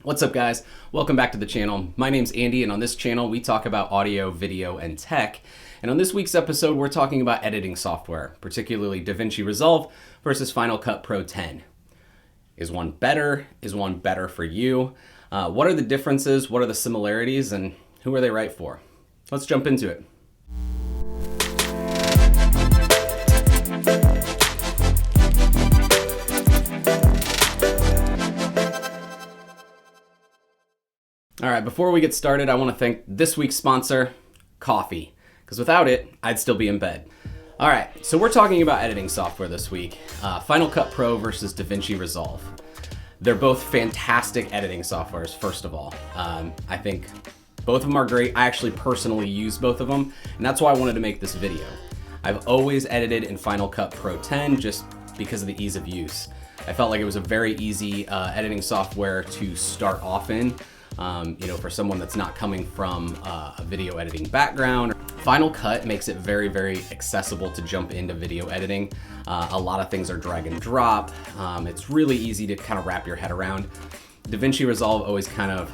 What's up, guys? Welcome back to the channel. My name's Andy, and on this channel we talk about audio, video, and tech. And on this week's episode we're talking about editing software, particularly DaVinci Resolve versus Final Cut Pro 10. Is one better? Is one better for you? What are the differences? What are the similarities? And who are they right for? Let's jump into it. All right, before we get started, I want to thank this week's sponsor, coffee, because without it, I'd still be in bed. All right, so we're talking about editing software this week, Final Cut Pro versus DaVinci Resolve. They're both fantastic editing softwares, first of all. I think both of them are great. I actually personally use both of them, and that's why I wanted to make this video. I've always edited in Final Cut Pro 10 just because of the ease of use. I felt like it was a very easy editing software to start off in. For someone that's not coming from a video editing background. Final Cut makes it very, very accessible to jump into video editing. A lot of things are drag and drop. It's really easy to kind of wrap your head around. DaVinci Resolve always kind of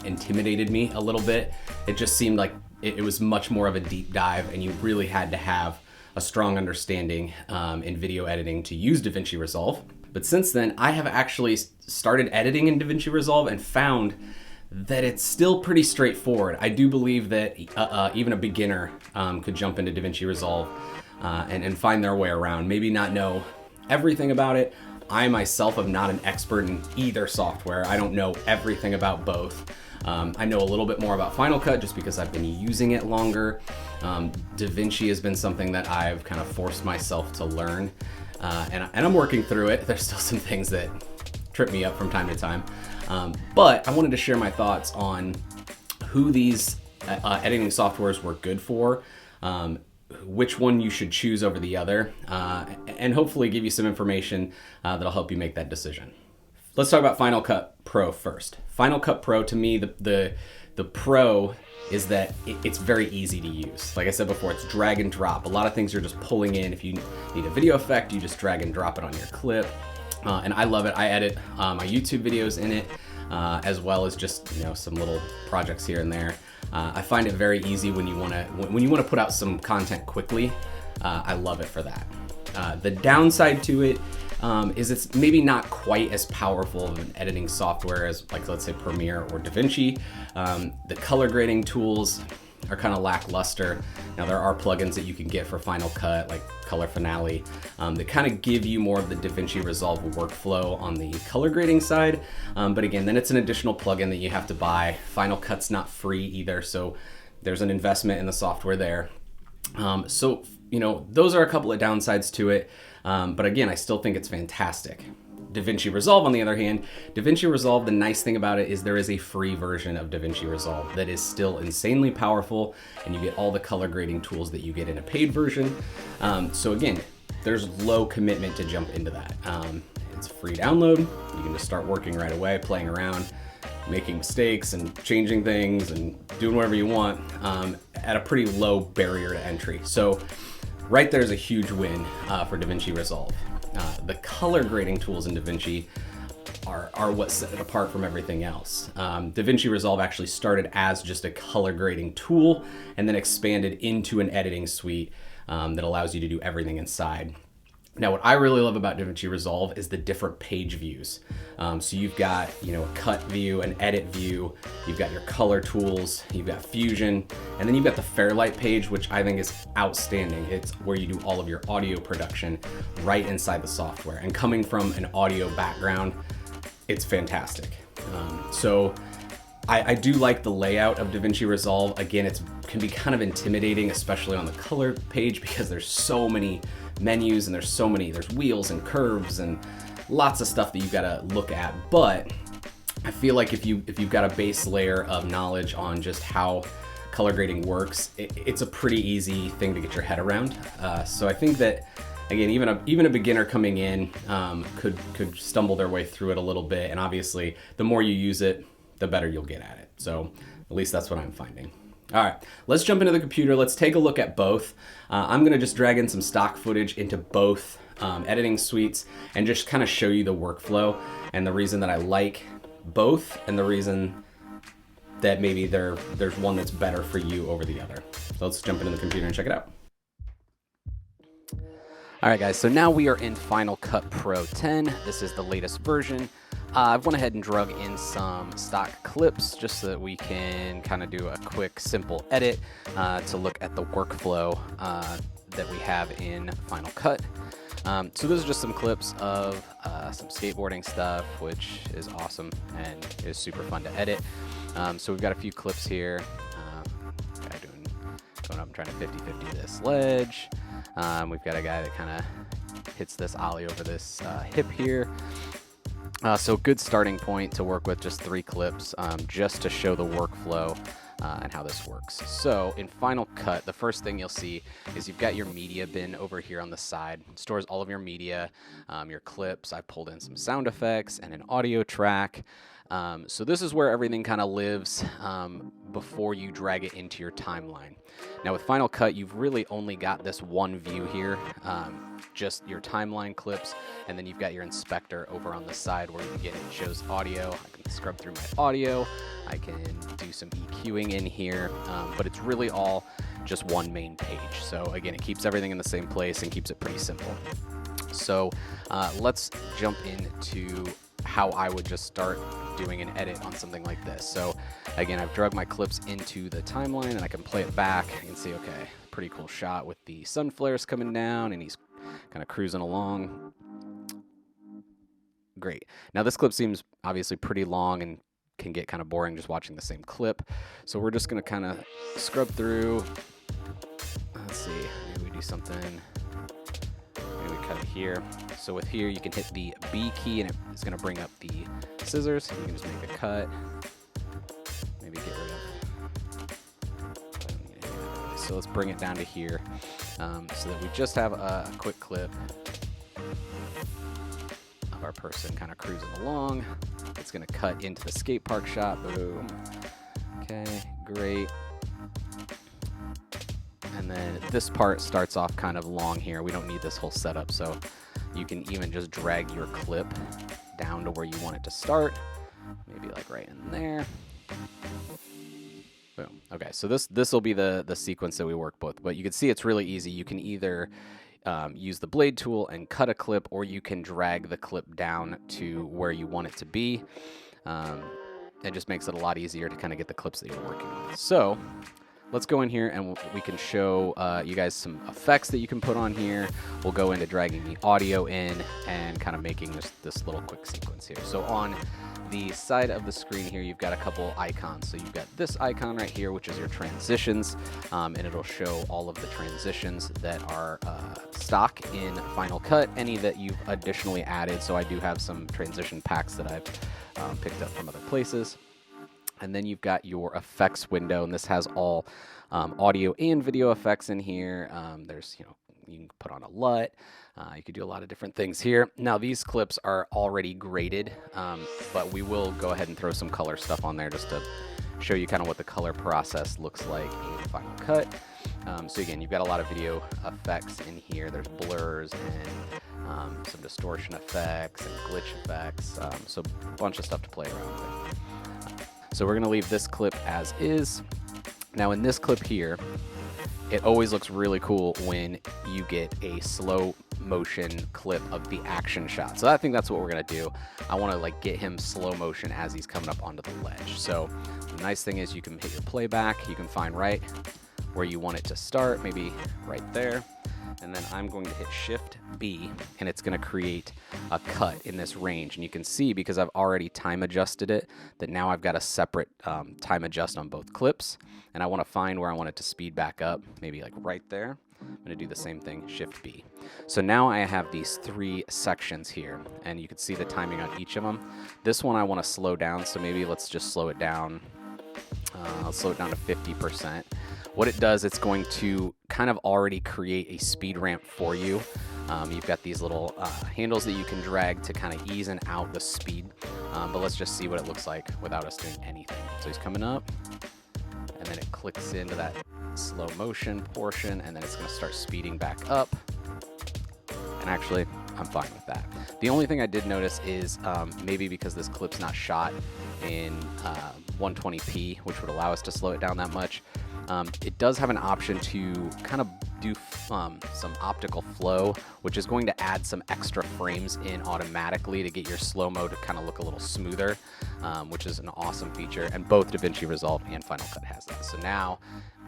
intimidated me a little bit. It just seemed like it was much more of a deep dive, and you really had to have a strong understanding in video editing to use DaVinci Resolve. But since then, I have actually started editing in DaVinci Resolve and found that it's still pretty straightforward. I do believe that even a beginner could jump into DaVinci Resolve and find their way around. Maybe not know everything about it. I myself am not an expert in either software. I don't know everything about both. I know a little bit more about Final Cut just because I've been using it longer. DaVinci has been something that I've kind of forced myself to learn, and I'm working through it. There's still some things that trip me up from time to time. But I wanted to share my thoughts on who these editing softwares were good for, which one you should choose over the other, and hopefully give you some information that'll help you make that decision. Let's talk about Final Cut Pro first. Final Cut Pro, to me, the pro is that it's very easy to use. Like I said before, it's drag and drop. A lot of things you're just pulling in. If you need a video effect, you just drag and drop it on your clip. And I love it. I edit my YouTube videos in it, as well as just some little projects here and there. I find it very easy when you want to put out some content quickly. I love it for that. The downside to it is it's maybe not quite as powerful of an editing software as, like, let's say Premiere or DaVinci. The color grading tools are kind of lackluster. Now, there are plugins that you can get for Final Cut, like Color Finale, that kind of give you more of the DaVinci Resolve workflow on the color grading side. But again, then it's an additional plugin that you have to buy. Final Cut's not free either, so there's an investment in the software there. So those are a couple of downsides to it. But again, I still think it's fantastic. DaVinci Resolve, on the other hand, DaVinci Resolve, the nice thing about it is there is a free version of DaVinci Resolve that is still insanely powerful, and you get all the color grading tools that you get in a paid version. So again, there's low commitment to jump into that. It's a free download. You can just start working right away, playing around, making mistakes and changing things and doing whatever you want at a pretty low barrier to entry. So right there's a huge win for DaVinci Resolve. The color grading tools in DaVinci are what set it apart from everything else. DaVinci Resolve actually started as just a color grading tool and then expanded into an editing suite that allows you to do everything inside. Now, what I really love about DaVinci Resolve is the different page views. So you've got, a cut view, an edit view, you've got your color tools, you've got Fusion, and then you've got the Fairlight page, which I think is outstanding. It's where you do all of your audio production right inside the software. And coming from an audio background, it's fantastic. So I do like the layout of DaVinci Resolve. Again, it can be kind of intimidating, especially on the color page, because there's so many menus and there's wheels and curves and lots of stuff that you've got to look at. But I feel like if you've got a base layer of knowledge on just how color grading works, it's a pretty easy thing to get your head around. So I think that, again, even a beginner coming in could stumble their way through it a little bit. And obviously, the more you use it, the better you'll get at it. So at least that's what I'm finding. All right, let's jump into the computer. Let's take a look at both. I'm gonna just drag in some stock footage into both editing suites and just kind of show you the workflow and the reason that I like both and the reason that maybe there's one that's better for you over the other. So let's jump into the computer and check it out. All right, guys, so now we are in Final Cut Pro 10. This is the latest version. I've went ahead and drug in some stock clips just so that we can kind of do a quick, simple edit to look at the workflow that we have in Final Cut. So this is just some clips of some skateboarding stuff, which is awesome and is super fun to edit. So we've got a few clips here. Guy going up and trying to 50-50 this ledge. We've got a guy that kind of hits this ollie over this hip here. So good starting point to work with, just 3 clips, just to show the workflow and how this works. So in Final Cut, the first thing you'll see is you've got your media bin over here on the side. It stores all of your media, your clips. I pulled in some sound effects and an audio track. So this is where everything kind of lives before you drag it into your timeline. Now with Final Cut, you've really only got this one view here, just your timeline clips, and then you've got your inspector over on the side where again it shows audio. I can scrub through my audio, I can do some EQing in here, but it's really all just one main page. So again, it keeps everything in the same place and keeps it pretty simple. So let's jump into how I would just start doing an edit on something like this. So again, I've drug my clips into the timeline and I can play it back. You can see, okay, pretty cool shot with the sun flares coming down and he's kind of cruising along. Great. Now this clip seems obviously pretty long and can get kind of boring just watching the same clip. So we're just going to kind of scrub through. Let's see, maybe we do something. Maybe we cut it here. So with here, you can hit the B key and it's going to bring up the scissors. You can just make a cut. Maybe get rid of. So let's bring it down to here so that we just have a quick clip of our person kind of cruising along. It's going to cut into the skate park shot. Boom. Okay, great. And then this part starts off kind of long here. We don't need this whole setup, so you can even just drag your clip down to where you want it to start. Maybe like right in there. Boom. Okay, so this will be the sequence that we work both. But you can see it's really easy. You can either use the blade tool and cut a clip, or you can drag the clip down to where you want it to be. It just makes it a lot easier to kind of get the clips that you're working on. So let's go in here and we can show you guys some effects that you can put on here. We'll go into dragging the audio in and kind of making this little quick sequence here. So on the side of the screen here, you've got a couple icons. So you've got this icon right here, which is your transitions, and it'll show all of the transitions that are stock in Final Cut, any that you've additionally added. So I do have some transition packs that I've picked up from other places. And then you've got your effects window, and this has all audio and video effects in here. There's, you can put on a LUT. You could do a lot of different things here. Now, these clips are already graded, but we will go ahead and throw some color stuff on there just to show you kind of what the color process looks like in Final Cut. So again, you've got a lot of video effects in here. There's blurs and some distortion effects and glitch effects. So a bunch of stuff to play around with. So we're going to leave this clip as is. Now in this clip here, it always looks really cool when you get a slow motion clip of the action shot. So I think that's what we're going to do. I want to get him slow motion as he's coming up onto the ledge. So the nice thing is you can hit your playback. You can find right where you want it to start, maybe right there. And then I'm going to hit Shift B, and it's going to create a cut in this range. And you can see, because I've already time adjusted it, that now I've got a separate time adjust on both clips. And I want to find where I want it to speed back up, maybe like right there. I'm going to do the same thing, Shift B. So now I have these 3 sections here, and you can see the timing on each of them. This one I want to slow down, so maybe let's just slow it down. I'll slow it down to 50%. What it does, it's going to kind of already create a speed ramp for you. You've got these little handles that you can drag to kind of ease in out the speed. But let's just see what it looks like without us doing anything. So he's coming up, and then it clicks into that slow motion portion, and then it's going to start speeding back up. And actually, I'm fine with that. The only thing I did notice is maybe because this clip's not shot in 120p, which would allow us to slow it down that much, it does have an option to kind of do some optical flow, which is going to add some extra frames in automatically to get your slow-mo to kind of look a little smoother, which is an awesome feature, and both DaVinci Resolve and Final Cut has that. So now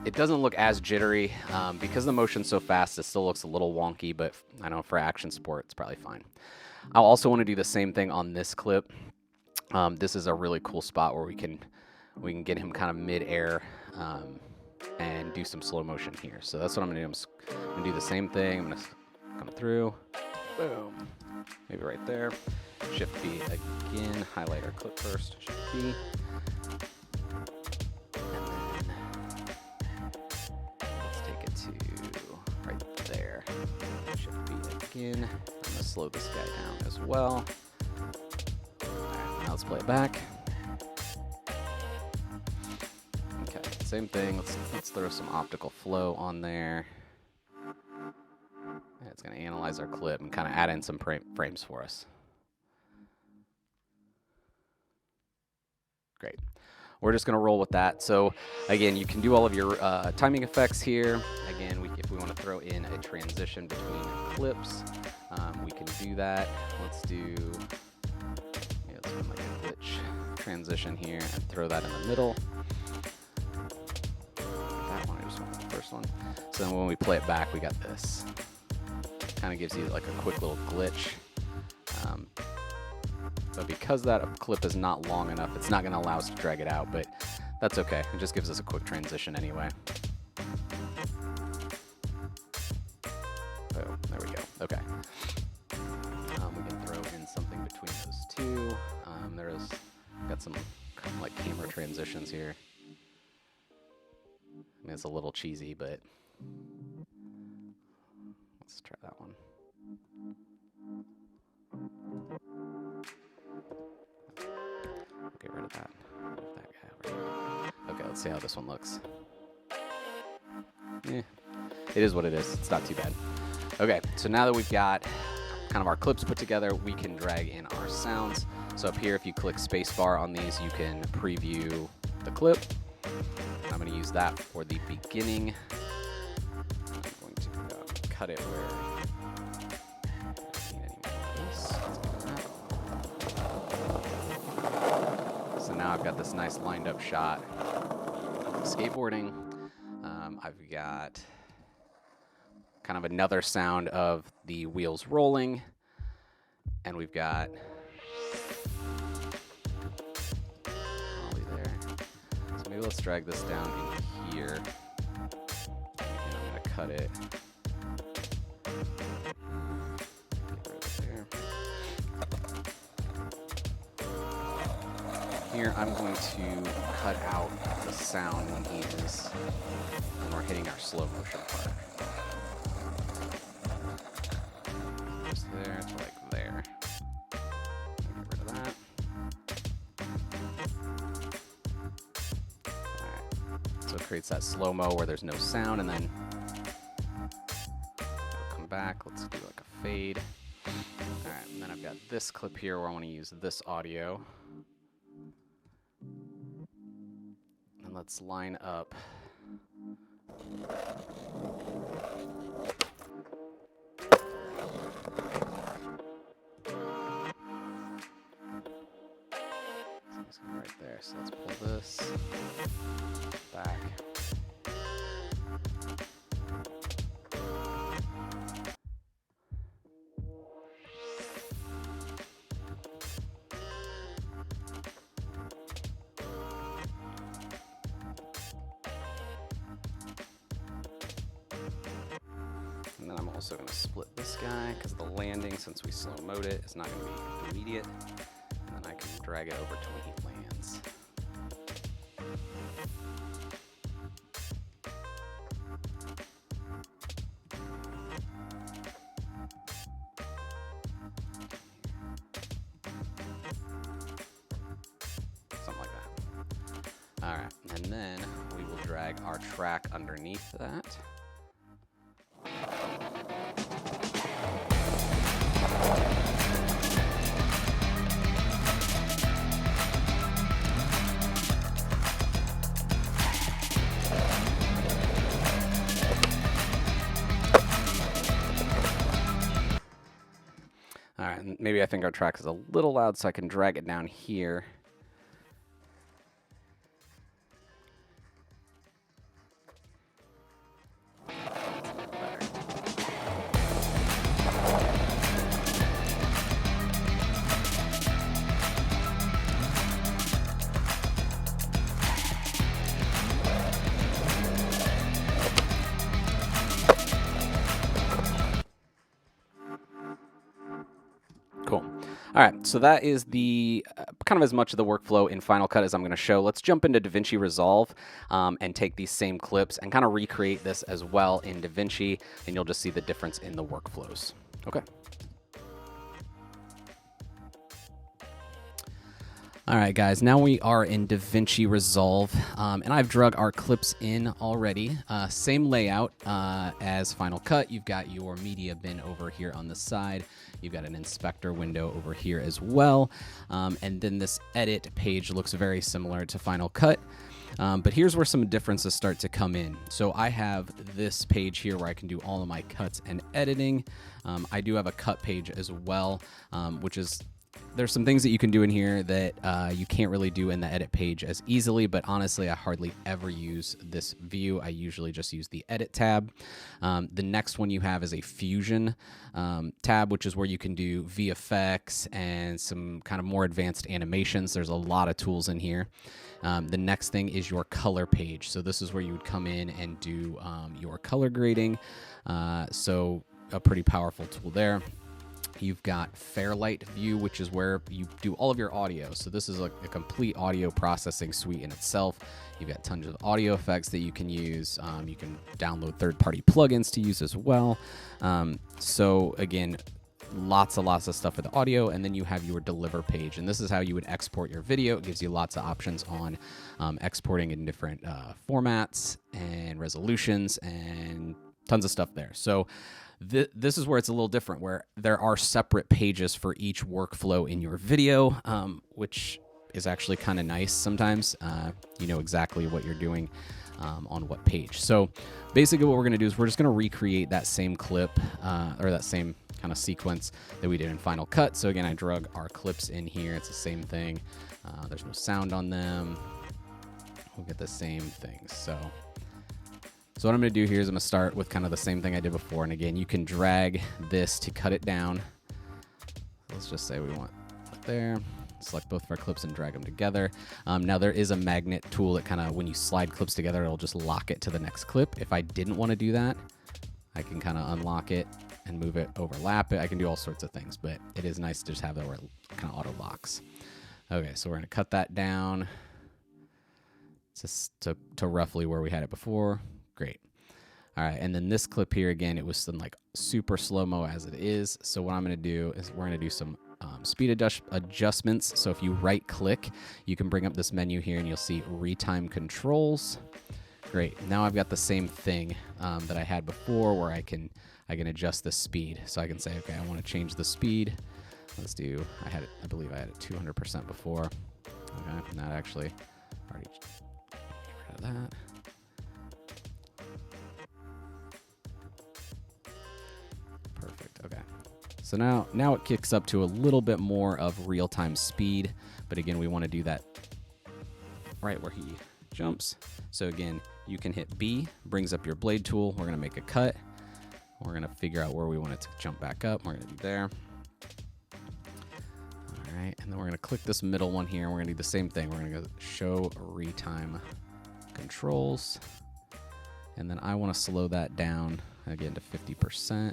it doesn't look as jittery. Because the motion's so fast, it still looks a little wonky, but I know for action sport, it's probably fine. I'll also want to do the same thing on this clip. This is a really cool spot where we can get him kind of mid-air and do some slow motion here. So that's what I'm going to do. I'm going to do the same thing. I'm going to come through. Boom. Maybe right there. Shift B again. Highlight our clip first. Shift B. Again. I'm going to slow this guy down as well. Now let's play it back. Okay, same thing. Let's throw some optical flow on there. And it's going to analyze our clip and kind of add in some frames for us. Great. We're just going to roll with that. So again, you can do all of your timing effects here. Again, if we want to throw in a transition between clips, we can do that. Let's do like a glitch transition here and throw that in the middle. That one, I just wanted the first one. So then when we play it back, we got this. Kind of gives you like a quick little glitch. But because that clip is not long enough, it's not going to allow us to drag it out, but that's okay. It just gives us a quick transition anyway. Oh, there we go. Okay. We can throw in something between those two. Got some kind of like camera transitions here. I mean, it's a little cheesy, but let's try that one. Get rid of that. That guy over here. Okay, let's see how this one looks. It is what it is. It's not too bad. Okay, so now that we've got kind of our clips put together, we can drag in our sounds. So up here, if you click spacebar on these, you can preview the clip. I'm going to use that for the beginning. I'm going to cut it where I don't need any more of this. So now I've got this nice lined up shot. Skateboarding. I've got kind of another sound of the wheels rolling, and we've got ollie there. So maybe let's drag this down in here, and I'm going to cut it. Get rid of there. Here I'm going to cut out the sound when we're hitting our slow motion part. Just there to like there. Get rid of that. Alright. So it creates that slow-mo where there's no sound, and then we'll come back. Let's do like a fade. Alright, and then I've got this clip here where I want to use this audio. And let's line up right there. So let's pull this back. And then I'm also going to split this guy because the landing, since we slow mode it, is not going to be immediate. And then I can drag it over to when he lands. Something like that. All right, and then we will drag our track underneath that. maybe I think our track is a little loud, so I can drag it down here. Cool. All right, so that is the kind of as much of the workflow in Final Cut as I'm going to show. Let's jump into DaVinci Resolve and take these same clips and kind of recreate this as well in DaVinci, and you'll just see the difference in the workflows. Okay. All right, guys, now we are in DaVinci Resolve, and I've drug our clips in already. Same layout as Final Cut. You've got your media bin over here on the side. You've got an inspector window over here as well. And then this edit page looks very similar to Final Cut. But here's where some differences start to come in. So I have this page here where I can do all of my cuts and editing. I do have a cut page as well, which is... There's some things that you can do in here that you can't really do in the edit page as easily, but honestly, I hardly ever use this view. I usually just use the edit tab. The next one you have is a fusion tab, which is where you can do VFX and some kind of more advanced animations. There's a lot of tools in here. The next thing is your color page. So this is where you would come in and do your color grading. So a pretty powerful tool there. You've got Fairlight View, which is where you do all of your audio. So this is a complete audio processing suite in itself. You've got tons of audio effects that you can use. You can download third-party plugins to use as well. So again, lots of stuff for the audio, and then you have your deliver page, and this is how you would export your video. It gives you lots of options on exporting in different formats and resolutions and tons of stuff there. So this is where it's a little different, where there are separate pages for each workflow in your video, which is actually kind of nice sometimes. You know exactly what you're doing on what page. So basically what we're going to do is we're just going to recreate that same clip or that same kind of sequence that we did in Final Cut. So again, I drug our clips in here. It's the same thing. There's no sound on them. We'll get the same thing. So what I'm going to do here is I'm going to start with kind of the same thing I did before. And again, you can drag this to cut it down. Let's just say we want it there. Select both of our clips and drag them together. Now there is a magnet tool that kind of, when you slide clips together, it'll just lock it to the next clip. If I didn't want to do that, I can kind of unlock it and move it, overlap it. I can do all sorts of things, but it is nice to just have that where it kind of auto locks. Okay, so we're going to cut that down just to roughly where we had it before. Great. All right, and then this clip here, again, it was some like super slow-mo as it is. So what I'm going to do is we're going to do some speed adjustments. So if you right-click, you can bring up this menu here, and you'll see Retime Controls. Great. Now I've got the same thing that I had before, where I can adjust the speed. So I can say, okay, I want to change the speed. Let's do. I believe I had it 200% before. Okay, not actually. Already get rid of that. Perfect. Okay. So now it kicks up to a little bit more of real-time speed, but again, we want to do that right where he jumps. So again, you can hit B, brings up your blade tool. We're going to make a cut. We're going to figure out where we want it to jump back up. We're going to do there. All right, and then we're going to click this middle one here. We're going to do the same thing. We're going to go show retime controls, and then I want to slow that down again to 50%.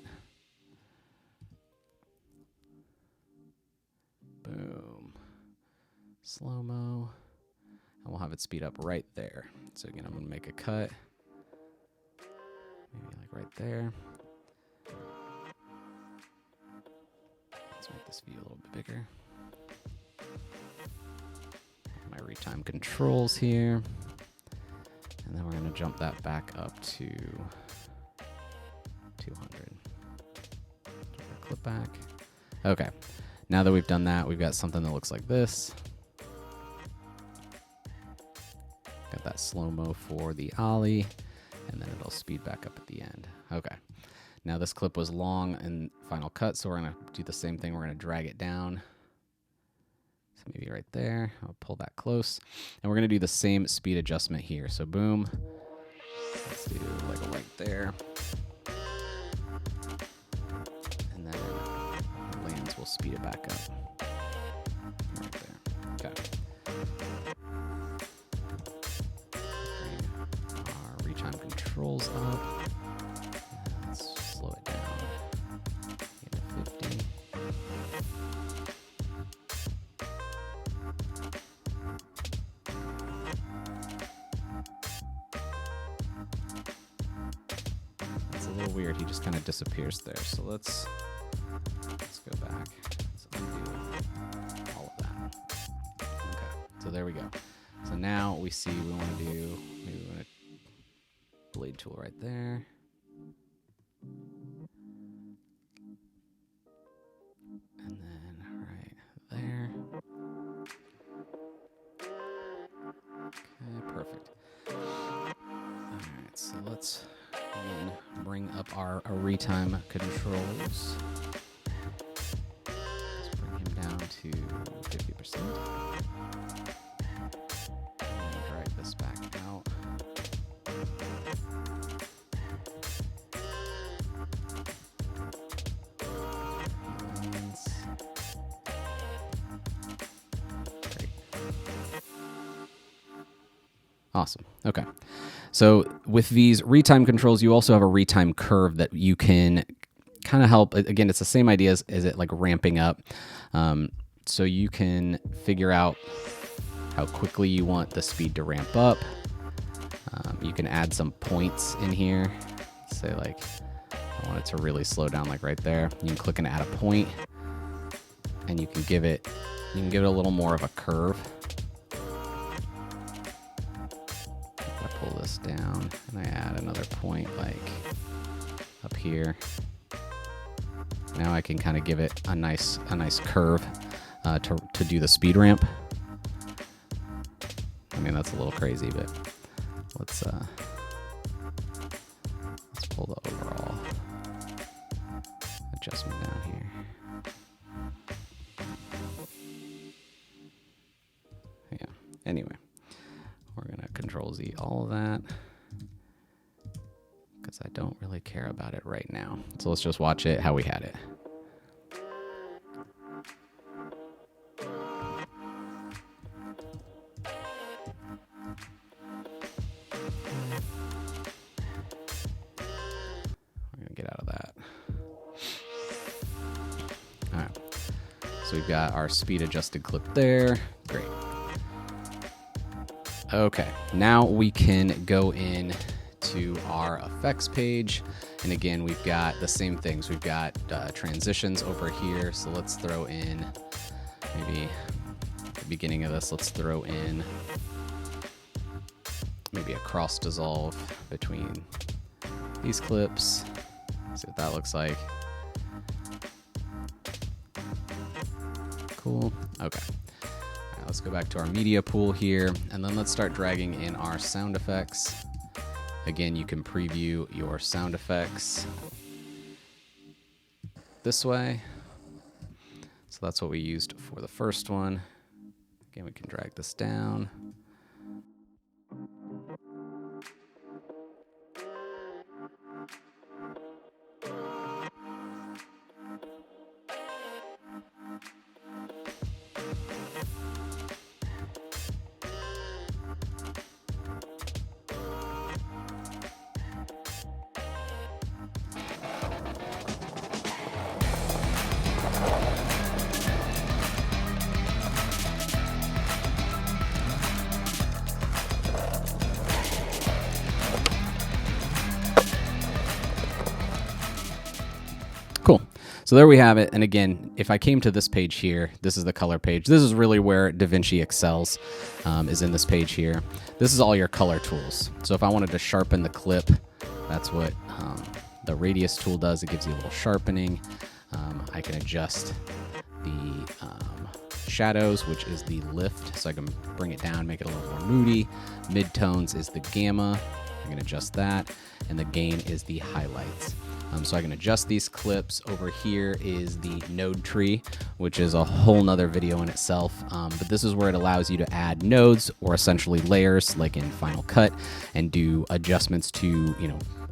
Boom. Slow-mo. And we'll have it speed up right there. So again, I'm going to make a cut. Maybe like right there. Let's make this view a little bit bigger. My retime controls here. And then we're going to jump that back up to 200. Clip back. Okay. Now that we've done that, we've got something that looks like this. Got that slow-mo for the ollie, and then it'll speed back up at the end. Okay. Now this clip was long in Final Cut, so we're going to do the same thing. We're going to drag it down. So maybe right there. I'll pull that close. And we're going to do the same speed adjustment here. So boom. Let's do like a right there. And then it lands, we'll speed it back up. Right there. Okay. Bring our retime controls up. Let's slow it down. Get to 50. That's a little weird. He just kind of disappears there. So let's go back. Let's undo all of that. Okay. So there we go. So now we see we want to do, maybe we want to blade tool right there. And then right there. Okay, perfect. All right, so let's again bring up our retime controls. Let's bring him down to 50%. And drag this back out. Great. Awesome. Okay. So with these retime controls, you also have a retime curve that you can kind of help. Again, it's the same idea as it like ramping up. So you can figure out how quickly you want the speed to ramp up. You can add some points in here. Say like, I want it to really slow down like right there. You can click and add a point, and you can give it a little more of a curve. I pull this down and I add another point like up here. Now I can kind of give it a nice curve to do the speed ramp. I mean, that's a little crazy, but let's pull the overall adjustment down here. Yeah. Anyway, we're gonna Control Z all of that because I don't really care about it right now. So let's just watch it how we had it. We're gonna get out of that. All right. So we've got our speed adjusted clip there. Great. Okay, now we can go in to our effects page. And again, we've got the same things. We've got transitions over here. So let's throw in, maybe at the beginning of this, let's throw in maybe a cross dissolve between these clips. See what that looks like. Cool, okay. Let's go back to our media pool here, and then let's start dragging in our sound effects. Again, you can preview your sound effects this way. So that's what we used for the first one. Again, we can drag this down. Cool. So there we have it. And again, if I came to this page here, this is the color page. This is really where DaVinci excels, is in this page here. This is all your color tools. So if I wanted to sharpen the clip, that's what the radius tool does. It gives you a little sharpening. I can adjust the shadows, which is the lift. So I can bring it down, make it a little more moody. Midtones is the gamma. I can adjust that. And the gain is the highlights. So I can adjust these clips. Over here is the node tree, which is a whole nother video in itself. But this is where it allows you to add nodes, or essentially layers, like in Final Cut, and do adjustments to,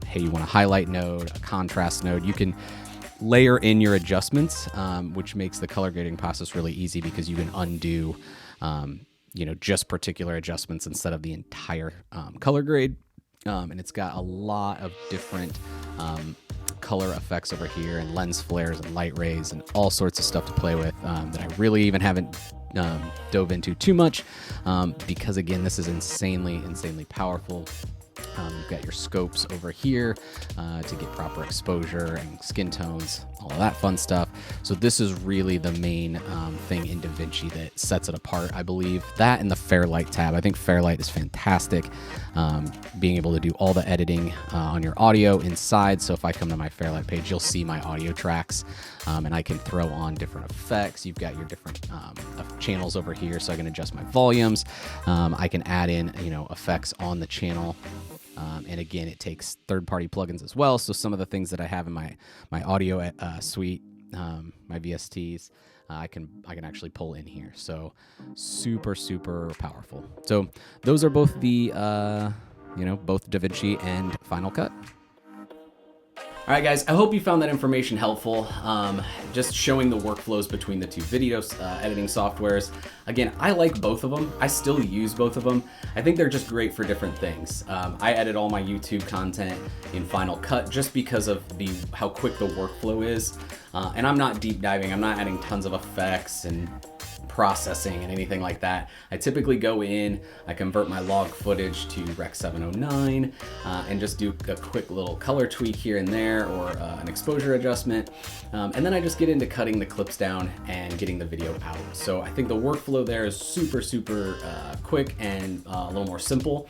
hey, you want a highlight node, a contrast node. You can layer in your adjustments, which makes the color grading process really easy because you can undo, just particular adjustments instead of the entire color grade. And it's got a lot of different color effects over here, and lens flares and light rays and all sorts of stuff to play with that I really even haven't dove into too much because, again, this is insanely powerful. You've got your scopes over here to get proper exposure and skin tones, all of that fun stuff. So this is really the main thing in DaVinci that sets it apart, I believe. That and the Fairlight tab. I think Fairlight is fantastic. Being able to do all the editing on your audio inside. So if I come to my Fairlight page, you'll see my audio tracks, and I can throw on different effects. You've got your different channels over here, so I can adjust my volumes. I can add in, effects on the channel. And again, it takes third-party plugins as well. So some of the things that I have in my audio suite, my VSTs, I can actually pull in here. So super powerful. So those are both the both DaVinci and Final Cut. All right, guys, I hope you found that information helpful, just showing the workflows between the two video editing softwares. Again, I like both of them. I still use both of them. I think they're just great for different things. I edit all my YouTube content in Final Cut just because of how quick the workflow is. And I'm not deep diving. I'm not adding tons of effects and processing and anything like that. I typically go in, I convert my log footage to Rec 709 and just do a quick little color tweak here and there, or an exposure adjustment. And then I just get into cutting the clips down and getting the video out. So I think the workflow there is super quick and a little more simple.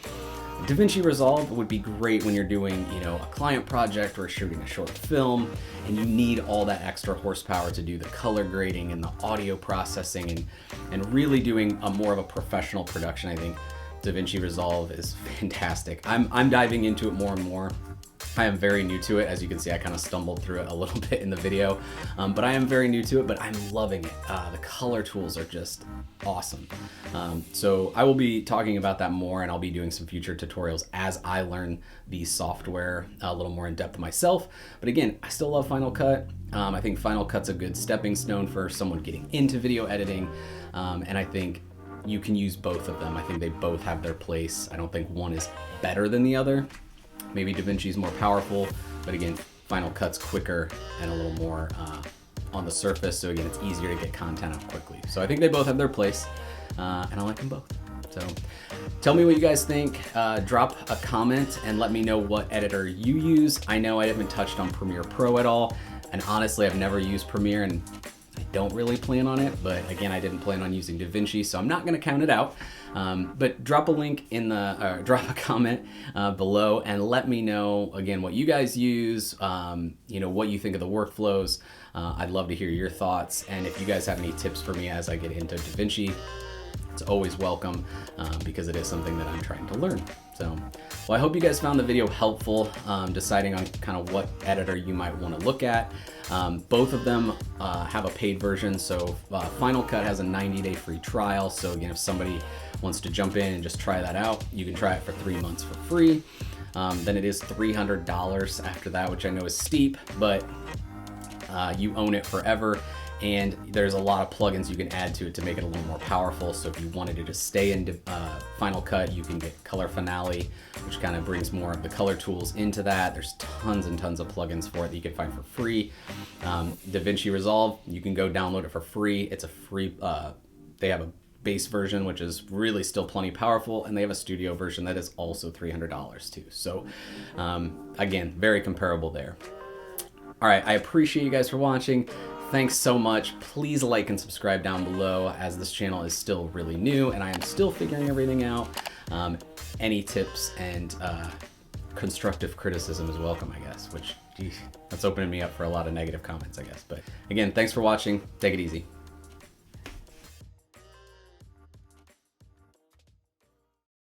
DaVinci Resolve would be great when you're doing, a client project or shooting a short film, and you need all that extra horsepower to do the color grading and the audio processing and really doing more of a professional production. I think DaVinci Resolve is fantastic. I'm diving into it more and more. I am very new to it. As you can see, I kind of stumbled through it a little bit in the video, but I am very new to it, but I'm loving it. The color tools are just awesome. So I will be talking about that more, and I'll be doing some future tutorials as I learn the software a little more in depth myself. But again, I still love Final Cut. I think Final Cut's a good stepping stone for someone getting into video editing, and I think you can use both of them. I think they both have their place. I don't think one is better than the other. Maybe DaVinci is more powerful, but again, Final Cut's quicker and a little more on the surface. So again, it's easier to get content out quickly. So I think they both have their place, and I like them both. So tell me what you guys think. Drop a comment and let me know what editor you use. I know I haven't touched on Premiere Pro at all, and honestly, I've never used Premiere, and I don't really plan on it, but again, I didn't plan on using DaVinci, so I'm not gonna count it out. But drop a link in drop a comment below and let me know, again, what you guys use, what you think of the workflows. I'd love to hear your thoughts, and if you guys have any tips for me as I get into DaVinci, it's always welcome because it is something that I'm trying to learn. So, well, I hope you guys found the video helpful deciding on kind of what editor you might want to look at. Both of them have a paid version, so Final Cut has a 90-day free trial. So again, if somebody wants to jump in and just try that out, you can try it for 3 months for free. Then it is $300 after that, which I know is steep, but you own it forever. And there's a lot of plugins you can add to it to make it a little more powerful. So if you wanted to just stay in Final Cut, you can get Color Finale, which kind of brings more of the color tools into that. There's tons and tons of plugins for it that you can find for free. DaVinci Resolve, you can go download it for free. It's a free, they have a base version, which is really still plenty powerful, and they have a studio version that is also $300 too. So again, very comparable there. All right, I appreciate you guys for watching. Thanks so much. Please like and subscribe down below, as this channel is still really new and I am still figuring everything out. Any tips and constructive criticism is welcome, I guess, which, geez, that's opening me up for a lot of negative comments, I guess. But again, thanks for watching. Take it easy.